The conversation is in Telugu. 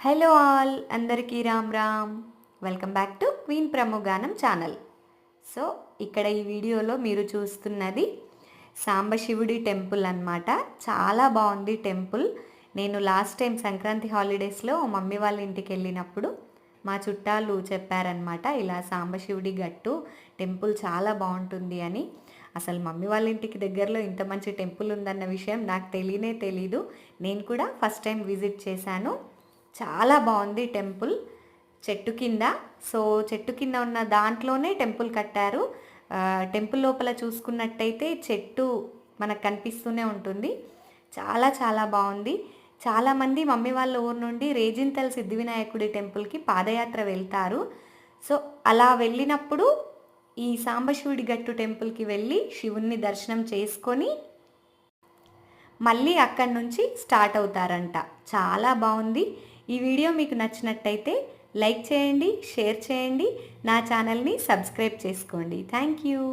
హలో ఆల్, అందరికీ Ram Ram. Welcome back to queen ప్రముగానం ఛానల్. సో ఇక్కడ ఈ వీడియోలో మీరు చూస్తున్నది సాంబశివుడి టెంపుల్ అన్నమాట. చాలా బాగుంది టెంపుల్. నేను లాస్ట్ టైం సంక్రాంతి హాలిడేస్లో మమ్మీ వాళ్ళ ఇంటికి వెళ్ళినప్పుడు మా చుట్టాలు చెప్పారనమాట, ఇలా సాంబశివుడి గట్టు టెంపుల్ చాలా బాగుంటుంది అని. అసలు మమ్మీ వాళ్ళ ఇంటికి దగ్గరలో ఇంత మంచి టెంపుల్ ఉందన్న విషయం నాకు తెలీదు. నేను కూడా ఫస్ట్ టైం విజిట్ చేశాను. చాలా బాగుంది టెంపుల్. చెట్టు కింద, సో చెట్టు కింద ఉన్న దాంట్లోనే టెంపుల్ కట్టారు. టెంపుల్ లోపల చూసుకున్నట్టయితే చెట్టు మనకు కనిపిస్తూనే ఉంటుంది. చాలా చాలా బాగుంది. చాలామంది మమ్మీ వాళ్ళ ఊరు నుండి రేజింతల్ సిద్ధి వినాయకుడి టెంపుల్కి పాదయాత్ర వెళ్తారు. సో అలా వెళ్ళినప్పుడు ఈ సాంబశివుడి గట్టు టెంపుల్కి వెళ్ళి శివుణ్ణి దర్శనం చేసుకొని మళ్ళీ అక్కడి నుంచి స్టార్ట్ అవుతారంట. చాలా బాగుంది. ఈ వీడియో మీకు నచ్చినట్టయితే లైక్ చేయండి, షేర్ చేయండి, నా ఛానల్ని సబ్స్క్రైబ్ చేసుకోండి. Thank you.